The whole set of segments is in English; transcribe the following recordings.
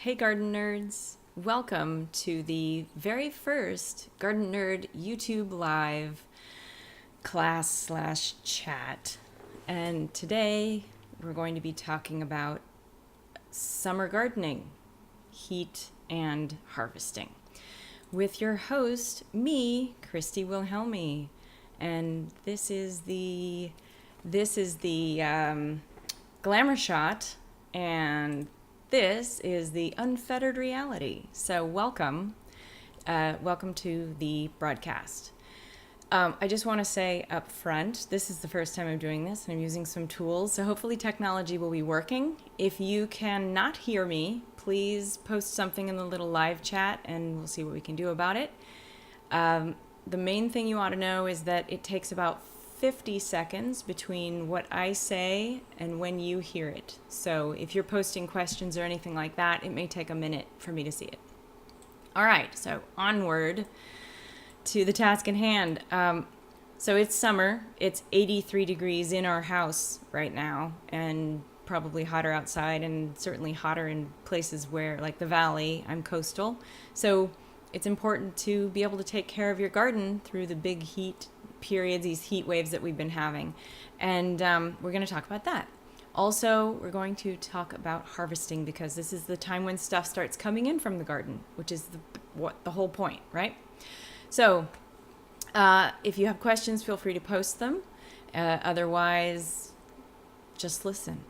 Hey Garden Nerds, welcome to the very first Gardenerd YouTube Live class/chat. And today we're going to be talking about summer gardening, heat and harvesting with your host, me, Christy Wilhelmi. And this is the glamour shot, and this is the unfettered reality. So welcome to the broadcast. I just want to say up front, this is the first time I'm doing this, and I'm using some tools, so hopefully technology will be working. If you cannot hear me, please post something in the little live chat, and we'll see what we can do about it. The main thing you ought to know is that it takes about 50 seconds between what I say and when you hear it. So if you're posting questions or anything like that, it may take a minute for me to see it. All right, so onward to the task at hand. So it's summer. It's 83 degrees in our house right now, and probably hotter outside, and certainly hotter in places where, like the valley, I'm coastal. So it's important to be able to take care of your garden through the big heat periods, these heat waves that we've been having. And we're going to talk about that. Also, we're going to talk about harvesting, because this is the time when stuff starts coming in from the garden, which is the whole point, right? So if you have questions, feel free to post them. Otherwise, just listen.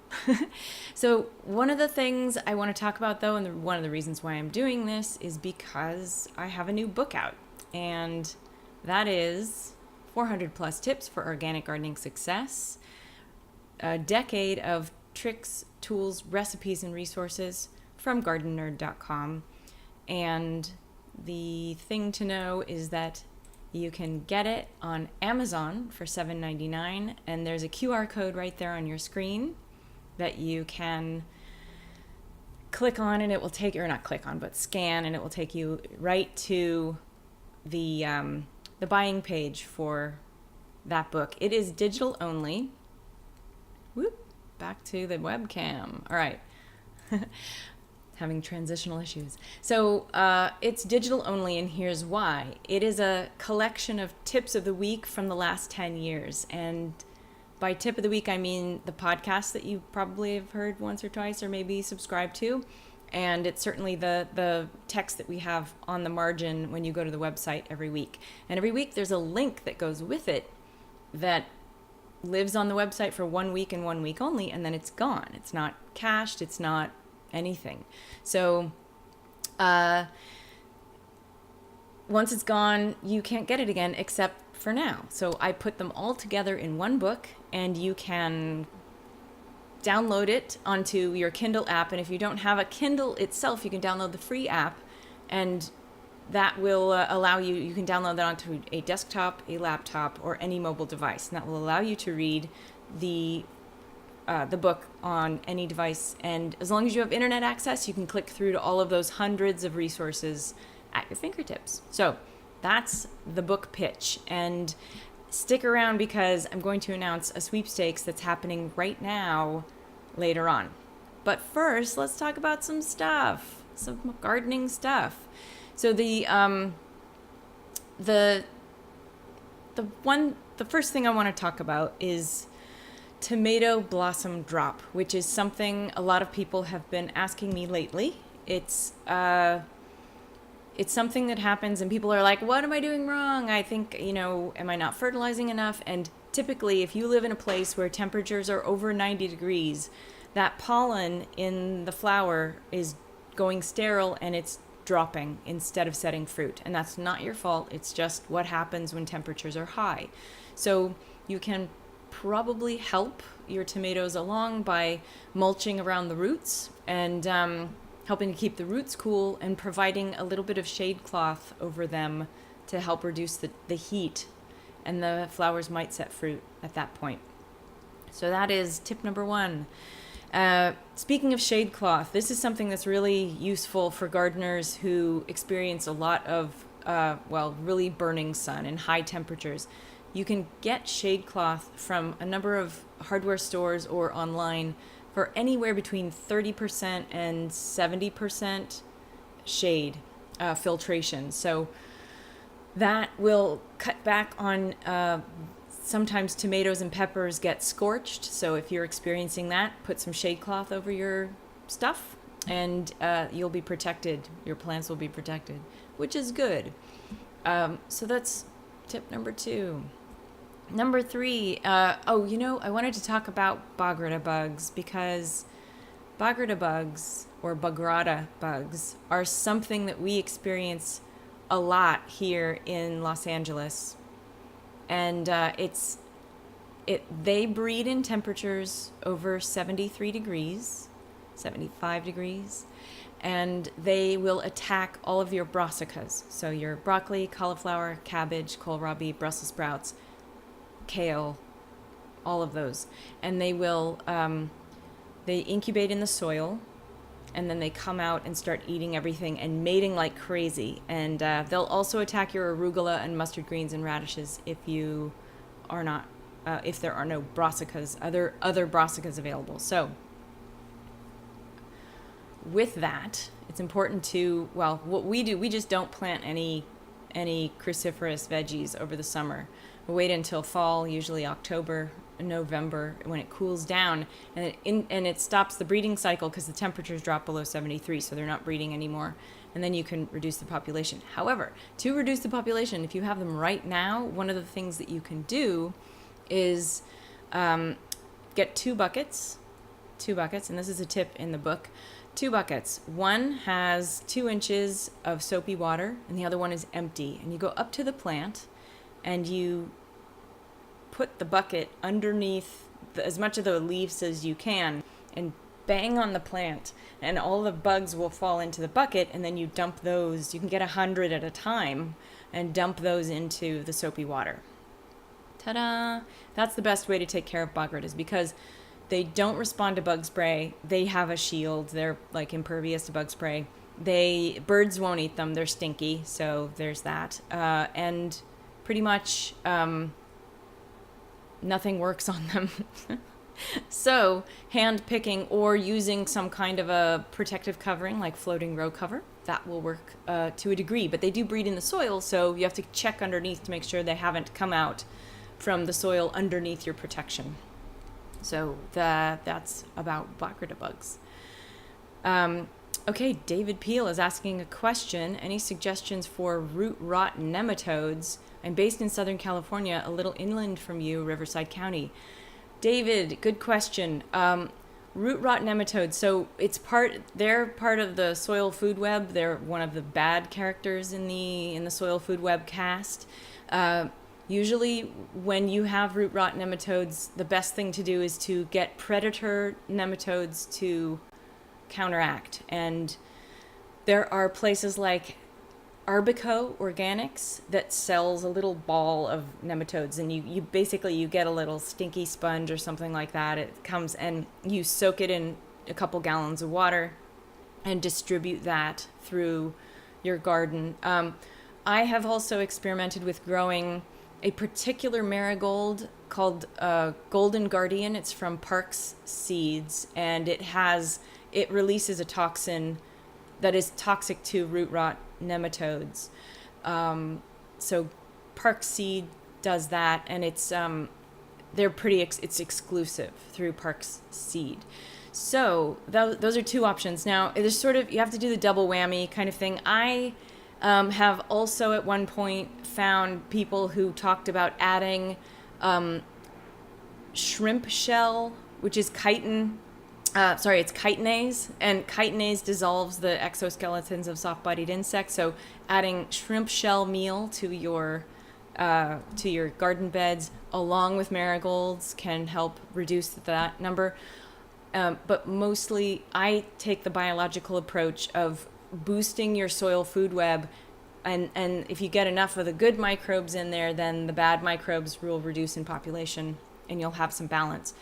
So one of the things I want to talk about, though, and one of the reasons why I'm doing this is because I have a new book out, and that is 400 plus tips for organic gardening success, a decade of tricks, tools, recipes, and resources from gardenerd.com. And the thing to know is that you can get it on Amazon for $7.99, and there's a QR code right there on your screen that you can click on, and it will take, or not click on, but scan, and it will take you right to the buying page for that book. It is digital only. Whoop, back to the webcam. All right. Having transitional issues. So it's digital only, and here's why. It is a collection of tips of the week from the last 10 years. And by tip of the week, I mean the podcast that you probably have heard once or twice, or maybe subscribed to. And it's certainly the text that we have on the margin when you go to the website every week. And every week there's a link that goes with it that lives on the website for 1 week and 1 week only, and then it's gone. It's not cached, it's not anything. So once it's gone, you can't get it again except for now. So I put them all together in one book, and you can download it onto your Kindle app. And if you don't have a Kindle itself, you can download the free app, and that will allow you, you can download that onto a desktop, a laptop, or any mobile device. And that will allow you to read the book on any device. And as long as you have internet access, you can click through to all of those hundreds of resources at your fingertips. So that's the book pitch. And stick around, because I'm going to announce a sweepstakes that's happening right now later on. But first, let's talk about some stuff, some gardening stuff. So the first thing I want to talk about is tomato blossom drop, which is something a lot of people have been asking me lately. It's something that happens, and people are like, what am I doing wrong? I think, am I not fertilizing enough? And typically, if you live in a place where temperatures are over 90 degrees, that pollen in the flower is going sterile, and it's dropping instead of setting fruit. And that's not your fault. It's just what happens when temperatures are high. So you can probably help your tomatoes along by mulching around the roots and helping to keep the roots cool, and providing a little bit of shade cloth over them to help reduce the heat, and the flowers might set fruit at that point. So that is tip number 1. Speaking of shade cloth, this is something that's really useful for gardeners who experience a lot of really burning sun and high temperatures. You can get shade cloth from a number of hardware stores or online for anywhere between 30% and 70% shade filtration. So that will cut back on sometimes tomatoes and peppers get scorched. So if you're experiencing that, put some shade cloth over your stuff and you'll be protected. Your plants will be protected, which is good. So that's tip number 2. Number 3, I wanted to talk about Bogger bugs, because Bogger bugs or Bagrata bugs are something that we experience a lot here in Los Angeles. And they breed in temperatures over 73 degrees, 75 degrees, and they will attack all of your brassicas. So your broccoli, cauliflower, cabbage, kohlrabi, Brussels sprouts, kale, all of those. And they will, they incubate in the soil, and then they come out and start eating everything and mating like crazy. And they'll also attack your arugula and mustard greens and radishes if you are not, if there are no brassicas, other brassicas available. So with that, it's important to, what we do, we just don't plant any cruciferous veggies over the summer. We wait until fall, usually October, November, when it cools down, and it stops the breeding cycle because the temperatures drop below 73, so they're not breeding anymore, and then you can reduce the population. However, to reduce the population, if you have them right now, one of the things that you can do is get 2 buckets, and this is a tip in the book. 2 buckets. One has 2 inches of soapy water, and the other one is empty. And you go up to the plant, and you put the bucket underneath as much of the leaves as you can, and bang on the plant, and all the bugs will fall into the bucket, and then you dump those. You can get 100 at a time, and dump those into the soapy water. Ta-da! That's the best way to take care of boggertas, because they don't respond to bug spray. They have a shield. They're like impervious to bug spray. Birds won't eat them. They're stinky. So there's that. And pretty much nothing works on them. So hand picking or using some kind of a protective covering like floating row cover, that will work to a degree. But they do breed in the soil, so you have to check underneath to make sure they haven't come out from the soil underneath your protection. So that's about Bogger bugs. Okay, David Peel is asking a question. Any suggestions for root rot nematodes? I'm based in Southern California, a little inland from you, Riverside County. David, good question. Root rot nematodes. So they're part of the soil food web. They're one of the bad characters in the soil food web cast. Usually when you have root rot nematodes, the best thing to do is to get predator nematodes to counteract. And there are places like Arbico Organics that sells a little ball of nematodes, and you basically get a little stinky sponge or something like that. It comes and you soak it in a couple gallons of water and distribute that through your garden. I have also experimented with growing a particular marigold called Golden Guardian. It's from Parks Seeds, and it releases a toxin that is toxic to root rot nematodes. So Parks Seed does that, and it's it's exclusive through Parks Seed. So those are 2 options. Now there's you have to do the double whammy kind of thing. I have also at one point found people who talked about adding shrimp shell, which is chitin. It's chitinase, and chitinase dissolves the exoskeletons of soft-bodied insects. So adding shrimp shell meal to your garden beds along with marigolds can help reduce that number. But mostly I take the biological approach of boosting your soil food web, and if you get enough of the good microbes in there, then the bad microbes will reduce in population and you'll have some balance.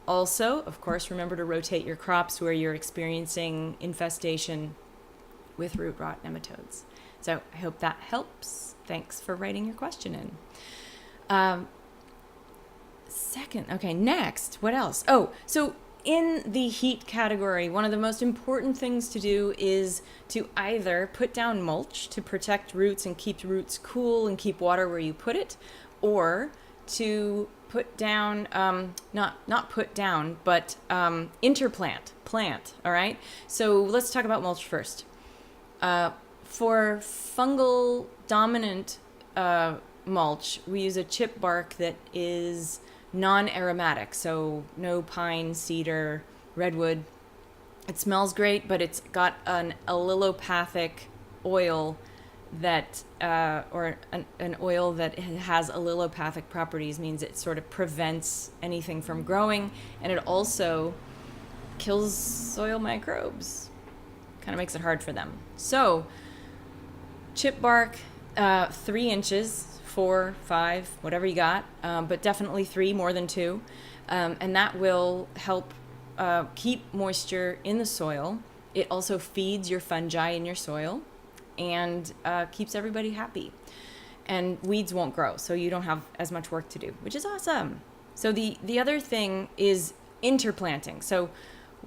Also, of course, remember to rotate your crops where you're experiencing infestation with root rot nematodes. So I hope that helps. Thanks for writing your question in. Next, what else? Oh, so in the heat category, one of the most important things to do is to either put down mulch to protect roots and keep roots cool and keep water where you put it, or to put down, not put down, but plant, all right? So let's talk about mulch first. For fungal dominant mulch, we use a chip bark that is non-aromatic, so no pine, cedar, redwood. It smells great, but it's got an allelopathic oil that, or an oil that has allelopathic properties, means it sort of prevents anything from growing, and it also kills soil microbes. Kind of makes it hard for them. So, chip bark, 3 inches, 4, 5, whatever you got, but definitely 3, more than 2. And that will help keep moisture in the soil. It also feeds your fungi in your soil and keeps everybody happy. And weeds won't grow, so you don't have as much work to do, which is awesome. So the other thing is interplanting. So,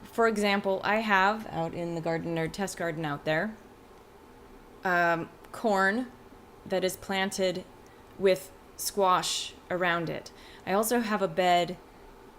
for example, I have out in the Gardenerd test garden out there, corn that is planted with squash around it. I also have a bed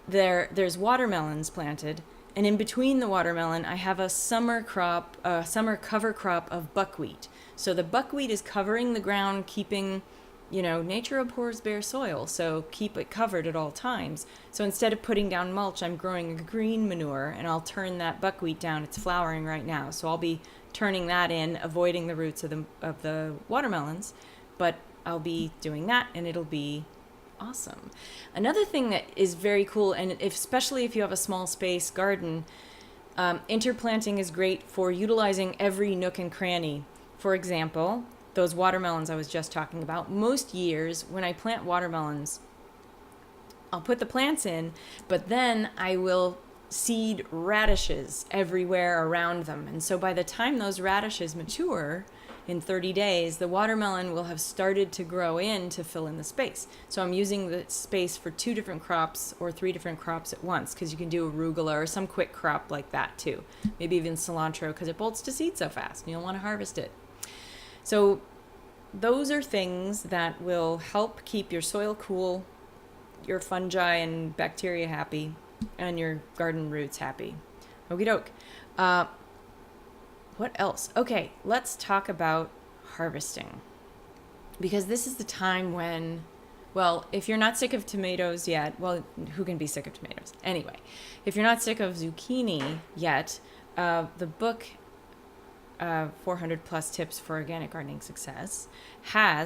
there's watermelons planted, and in between the watermelon I have a summer cover crop of buckwheat. So the buckwheat is covering the ground, keeping, nature abhors bare soil, so keep it covered at all times. So instead of putting down mulch, I'm growing a green manure, and I'll turn that buckwheat down. It's flowering right now, so I'll be turning that in, avoiding the roots of the watermelons, but I'll be doing that, and it'll be awesome. Another thing that is very cool, and especially if you have a small space garden, interplanting is great for utilizing every nook and cranny. For example, those watermelons I was just talking about, most years when I plant watermelons, I'll put the plants in, but then I will seed radishes everywhere around them. And so by the time those radishes mature, in 30 days, the watermelon will have started to grow in to fill in the space. So I'm using the space for 2 different crops or 3 different crops at once, because you can do arugula or some quick crop like that too. Maybe even cilantro, because it bolts to seed so fast and you'll want to harvest it. So those are things that will help keep your soil cool, your fungi and bacteria happy, and your garden roots happy. Okie doke. What else? Okay, let's talk about harvesting. Because this is the time when, well, if you're not sick of tomatoes yet, well, who can be sick of tomatoes? Anyway, if you're not sick of zucchini yet, the book, 400 Plus Tips for Organic Gardening Success,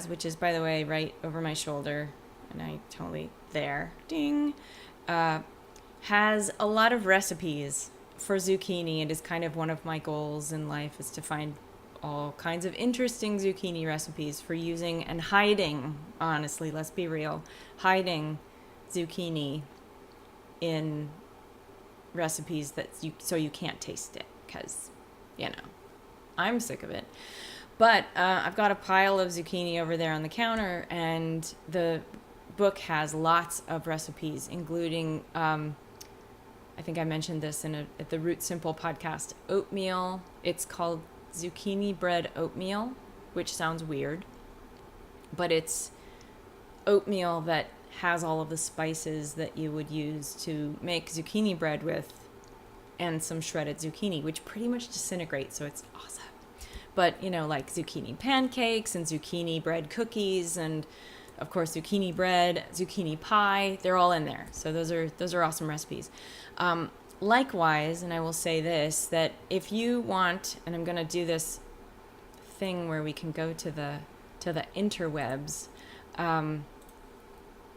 which is, by the way, right over my shoulder, and I totally, there, ding, has a lot of recipes for zucchini. It is kind of one of my goals in life, is to find all kinds of interesting zucchini recipes for using and hiding, honestly, let's be real, hiding zucchini in recipes so you can't taste it, because, I'm sick of it. But I've got a pile of zucchini over there on the counter, and the book has lots of recipes, including I think I mentioned this at the Root Simple podcast, oatmeal. It's called zucchini bread oatmeal, which sounds weird, but it's oatmeal that has all of the spices that you would use to make zucchini bread with, and some shredded zucchini, which pretty much disintegrates, so it's awesome. But, like zucchini pancakes and zucchini bread cookies, and of course zucchini bread, zucchini pie, they're all in there. So those are awesome recipes. Likewise, and I will say this, that if you want, and I'm going to do this thing where we can go to the interwebs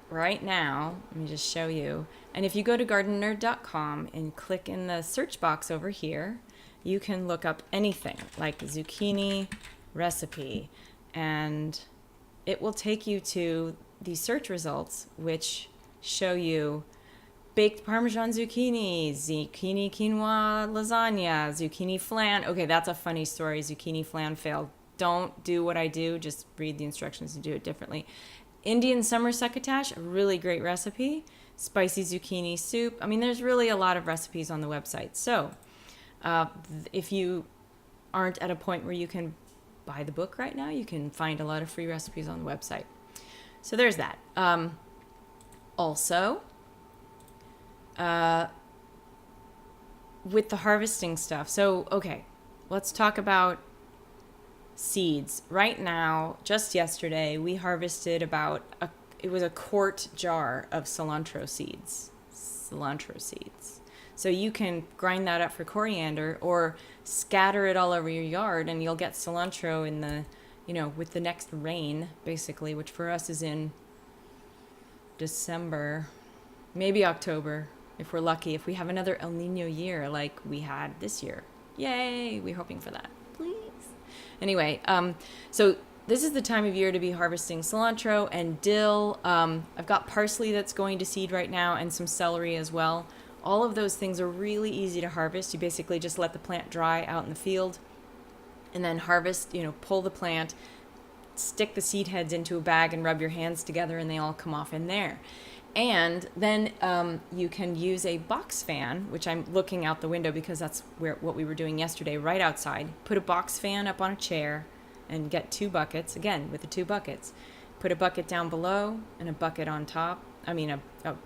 right now. Let me just show you. And if you go to gardenerd.com and click in the search box over here, you can look up anything like zucchini recipe, and it will take you to the search results, which show you baked Parmesan zucchini, zucchini quinoa lasagna, zucchini flan. Okay, that's a funny story. Zucchini flan failed. Don't do what I do. Just read the instructions and do it differently. Indian summer succotash, a really great recipe. spicy zucchini soup. I mean, there's really a lot of recipes on the website. So if you aren't at a point where you can buy the book right now, you can find a lot of free recipes on the website. So there's that. Also, with the harvesting stuff. So, okay, let's talk about seeds. Right now, just yesterday, we harvested it was a quart jar of cilantro seeds. So you can grind that up for coriander or scatter it all over your yard and you'll get cilantro in the, with the next rain, basically, which for us is in December, maybe October, if we're lucky, if we have another El Nino year like we had this year. Yay, we're hoping for that. Please. Anyway, so this is the time of year to be harvesting cilantro and dill. I've got parsley that's going to seed right now and some celery as well. All of those things are really easy to harvest. You basically just let the plant dry out in the field and then harvest, pull the plant, stick the seed heads into a bag and rub your hands together and they all come off in there. And then you can use a box fan, which I'm looking out the window because that's what we were doing yesterday, right outside. Put a box fan up on a chair and get 2 buckets, again, with the 2 buckets. Put a bucket down below and a bucket on top.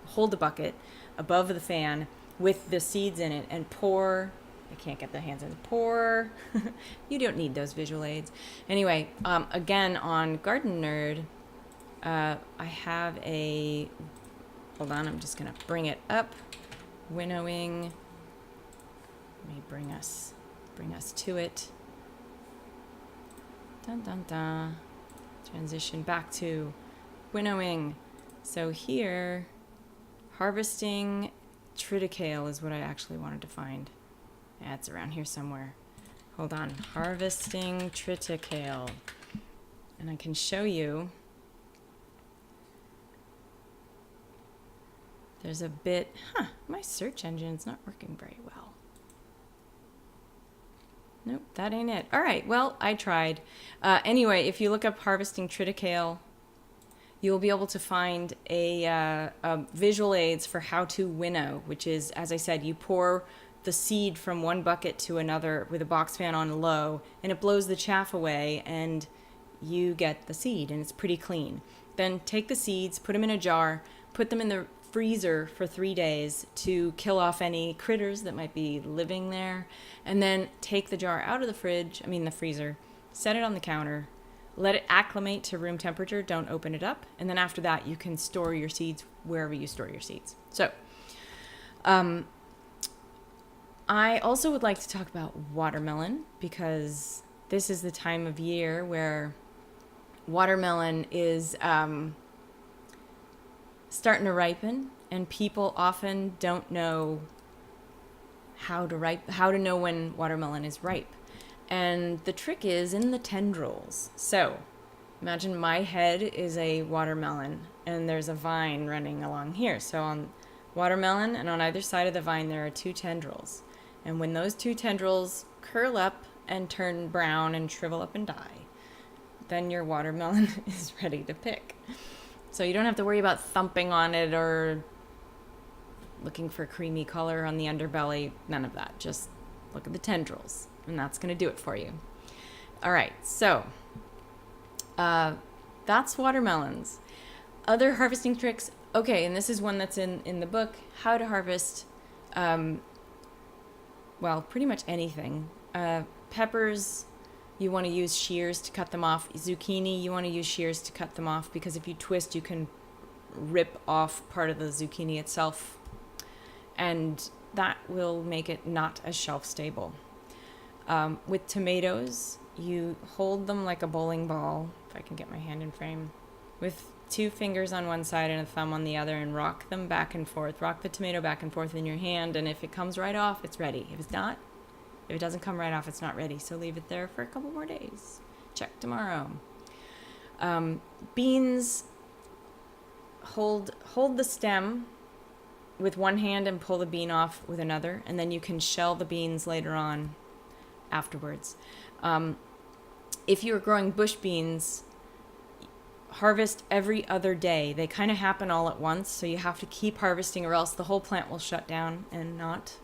Hold the bucket above the fan with the seeds in it and pour. I can't get the hands in. Pour. You don't need those visual aids. Anyway, again, on Gardenerd, I have a... Hold on, I'm just going to bring it up. Winnowing. Let me bring us to it. Dun, dun, dun. Transition back to winnowing. So here, harvesting triticale is what I actually wanted to find. Yeah, it's around here somewhere. Hold on. Harvesting triticale. And I can show you. There's a bit... my search engine's not working very well. Nope, that ain't it. All right, well, I tried. Anyway, if you look up harvesting triticale, you'll be able to find a visual aids for how to winnow, which is, as I said, you pour the seed from one bucket to another with a box fan on low, and it blows the chaff away, and you get the seed, and it's pretty clean. Then take the seeds, put them in a jar, put them in the freezer for 3 days to kill off any critters that might be living there, and then take the jar out of the freezer, set it on the counter, let it acclimate to room temperature, don't open it up, and then after that you can store your seeds wherever you store your seeds. So I also would like to talk about watermelon, because this is the time of year where watermelon is starting to ripen, and people often don't know how to know when watermelon is ripe. And the trick is in the tendrils. So imagine my head is a watermelon and there's a vine running along here. So on watermelon and on either side of the vine there are 2 tendrils. And when those 2 tendrils curl up and turn brown and shrivel up and die, then your watermelon is ready to pick. So you don't have to worry about thumping on it or looking for creamy color on the underbelly. None of that. Just look at the tendrils, and that's going to do it for you. All right, so that's watermelons. Other harvesting tricks. Okay, and this is one that's in the book, how to harvest, pretty much anything. Peppers, you want to use shears to cut them off. Zucchini, you want to use shears to cut them off, because if you twist, you can rip off part of the zucchini itself, and that will make it not as shelf stable. With tomatoes, you hold them like a bowling ball, if I can get my hand in frame, with 2 fingers on one side and a thumb on the other, and rock them back and forth. Rock the tomato back and forth in your hand, and if it comes right off, it's ready. If it doesn't come right off, it's not ready. So leave it there for a couple more days. Check tomorrow. Beans, hold the stem with one hand and pull the bean off with another, and then you can shell the beans later on afterwards. If you're growing bush beans, harvest every other day. They kind of happen all at once, so you have to keep harvesting or else the whole plant will shut down and not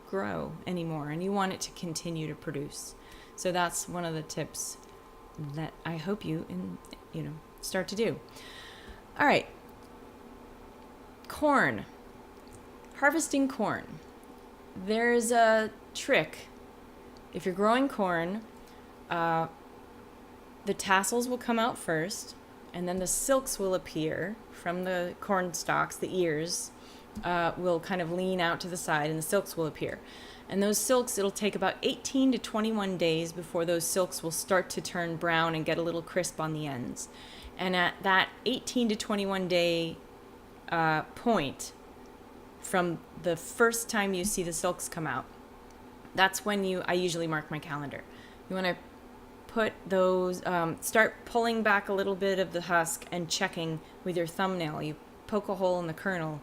grow anymore, and you want it to continue to produce. So that's one of the tips that I hope you start to do. All right. Corn. Harvesting corn. There's a trick. If you're growing corn, the tassels will come out first, and then the silks will appear from the corn stalks. The ears will kind of lean out to the side, and the silks will appear. And those silks, it'll take about 18 to 21 days before those silks will start to turn brown and get a little crisp on the ends. And at that 18 to 21 day point, from the first time you see the silks come out, that's when I usually mark my calendar. You want to put those, start pulling back a little bit of the husk and checking with your thumbnail. You poke a hole in the kernel,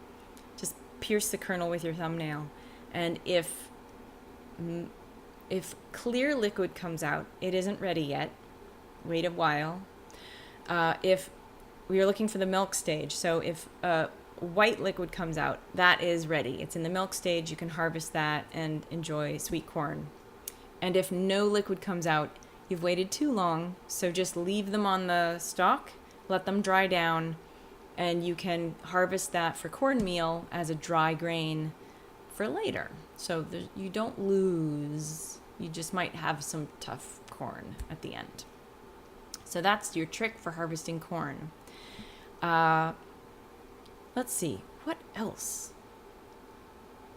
just pierce the kernel with your thumbnail. And if clear liquid comes out, it isn't ready yet. Wait a while. If we are looking for the milk stage, so if white liquid comes out, that is ready. It's in the milk stage. You can harvest that and enjoy sweet corn. And if no liquid comes out, you've waited too long, so just leave them on the stalk, let them dry down, and you can harvest that for cornmeal as a dry grain for later. So you don't lose. You just might have some tough corn at the end. So that's your trick for harvesting corn. Let's see, what else?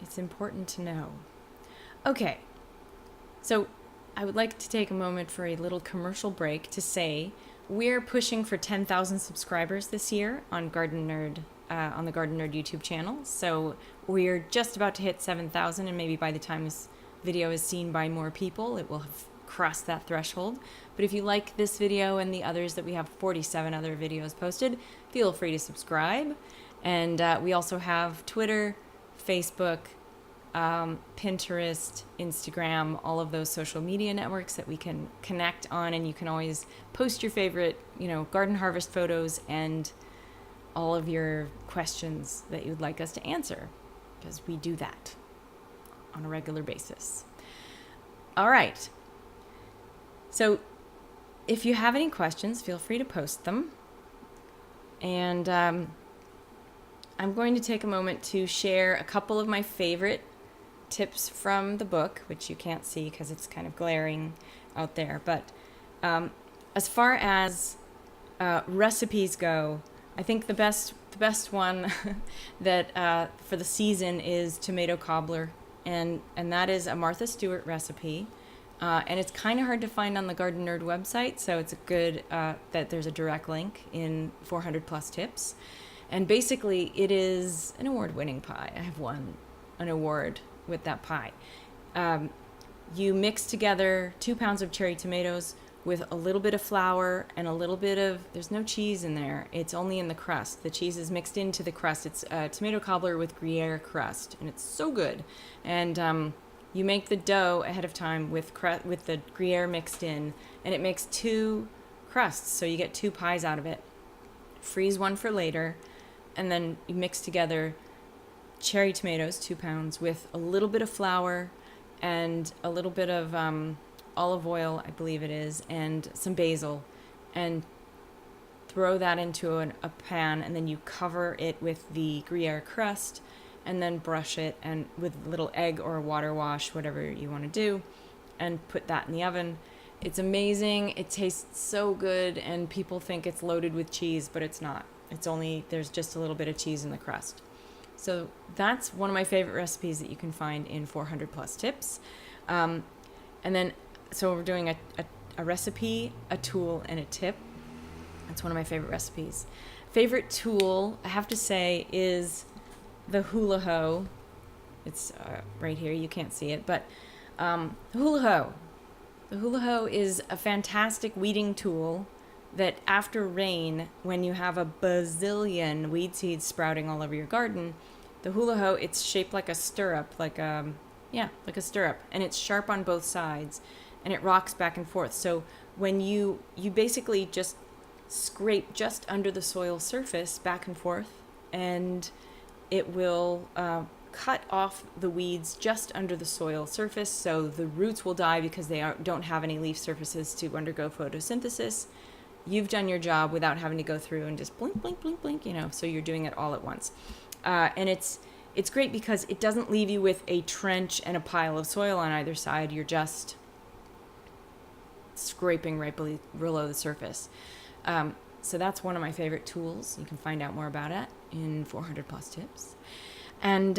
It's important to know. Okay, so I would like to take a moment for a little commercial break to say we're pushing for 10,000 subscribers this year on Gardenerd, on the Gardenerd YouTube channel. So we're just about to hit 7,000, and maybe by the time this video is seen by more people, it will have crossed that threshold. But if you like this video and the others, that we have 47 other videos posted, feel free to subscribe. And we also have Twitter, Facebook, Pinterest, Instagram, all of those social media networks that we can connect on, and you can always post your favorite, garden harvest photos and all of your questions that you'd like us to answer, because we do that on a regular basis. All right. So if you have any questions, feel free to post them. And I'm going to take a moment to share a couple of my favorite tips from the book, which you can't see because it's kind of glaring out there. But as far as recipes go, I think the best one that for the season is tomato cobbler, and that is a Martha Stewart recipe. And it's kind of hard to find on the Gardenerd website, so it's good that there's a direct link in 400 plus tips. And basically, it is an award-winning pie. I have won an award with that pie. You mix together 2 pounds of cherry tomatoes with a little bit of flour and a little bit of, there's no cheese in there. It's only in the crust. The cheese is mixed into the crust. It's tomato cobbler with Gruyere crust, and it's so good. And you make the dough ahead of time with the Gruyere mixed in, and it makes 2 crusts, so you get 2 pies out of it. Freeze one for later, and then you mix together cherry tomatoes, 2 pounds, with a little bit of flour and a little bit of olive oil, I believe it is, and some basil, and throw that into a pan, and then you cover it with the Gruyere crust, and then brush it and with a little egg or a water wash, whatever you want to do, and put that in the oven. It's amazing. It tastes so good, and people think it's loaded with cheese, but it's not. There's just a little bit of cheese in the crust. So that's one of my favorite recipes that you can find in 400 plus tips. And then, so we're doing a recipe, a tool, and a tip. That's one of my favorite recipes. Favorite tool, I have to say, is the hula hoe. It's right here, you can't see it, but hula hoe. The hula hoe is a fantastic weeding tool that after rain, when you have a bazillion weed seeds sprouting all over your garden, the hula hoe, it's shaped like a stirrup, like a stirrup, and it's sharp on both sides, and it rocks back and forth. So when you basically just scrape just under the soil surface back and forth, and it will cut off the weeds just under the soil surface, so the roots will die because they don't have any leaf surfaces to undergo photosynthesis. You've done your job without having to go through and just blink, blink, blink, blink, so you're doing it all at once. And it's great because it doesn't leave you with a trench and a pile of soil on either side. You're just scraping right below the surface. So that's one of my favorite tools. You can find out more about it in 400 Plus Tips. And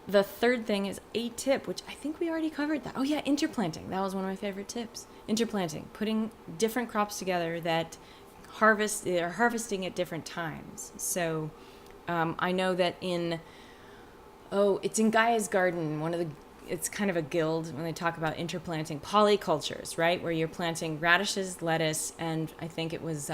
the third thing is a tip, which I think we already covered that. Oh yeah, interplanting. That was one of my favorite tips. Interplanting, putting different crops together that are harvesting at different times. So I know that it's in Gaia's Garden, it's kind of a guild when they talk about interplanting polycultures, right? Where you're planting radishes, lettuce, and I think it was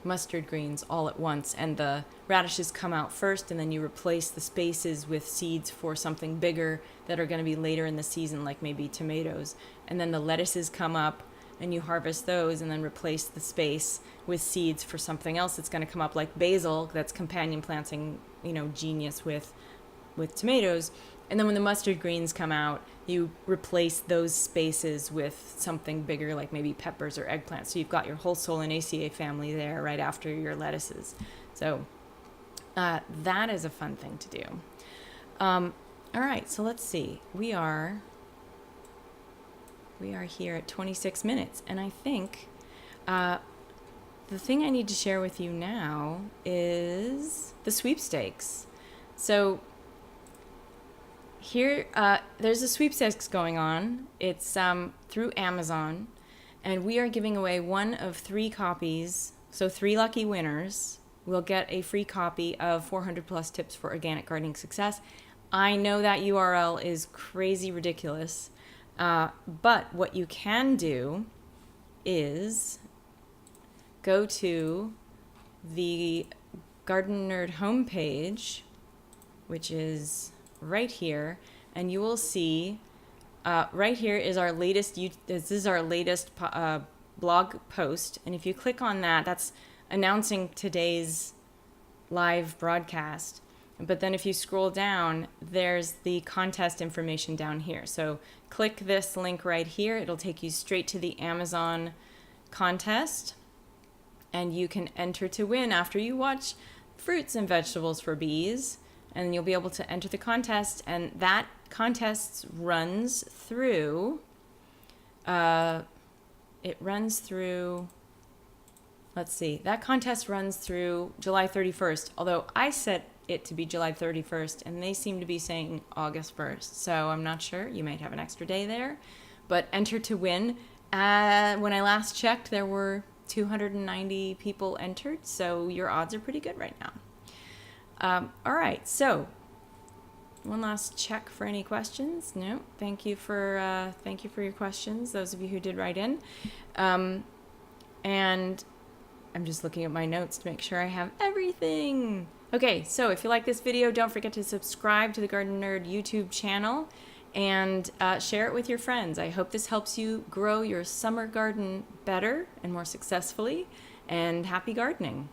mustard greens all at once, and the radishes come out first, and then you replace the spaces with seeds for something bigger that are going to be later in the season, like maybe tomatoes, and then the lettuces come up and you harvest those and then replace the space with seeds for something else that's going to come up, like basil, that's companion planting, genius with tomatoes. And then when the mustard greens come out, you replace those spaces with something bigger, like maybe peppers or eggplants. So you've got your whole Solanaceae family there right after your lettuces. So that is a fun thing to do. All right, so let's see. We are here at 26 minutes, and I think the thing I need to share with you now is the sweepstakes. So here, there's a sweepstakes going on. It's through Amazon, and we are giving away one of 3 copies. So 3 lucky winners will get a free copy of 400 Plus Tips for Organic Gardening Success. I know that URL is crazy ridiculous, but what you can do is go to the Gardenerd homepage, which is right here, and you will see right here is our latest blog post, and if you click on that, that's announcing today's live broadcast. But then if you scroll down, there's the contest information down here. So click this link right here. It'll take you straight to the Amazon contest, and you can enter to win after you watch Fruits and Vegetables for Bees. And you'll be able to enter the contest, and that contest runs through, that contest runs through July 31st, although I set it to be July 31st, and they seem to be saying August 1st, so I'm not sure. You might have an extra day there, but enter to win. When I last checked, there were 290 people entered, so your odds are pretty good right now. All right, so one last check for any questions. No, thank you for your questions, those of you who did write in. And I'm just looking at my notes to make sure I have everything. Okay, so if you like this video, don't forget to subscribe to the Gardenerd YouTube channel and share it with your friends. I hope this helps you grow your summer garden better and more successfully, and happy gardening.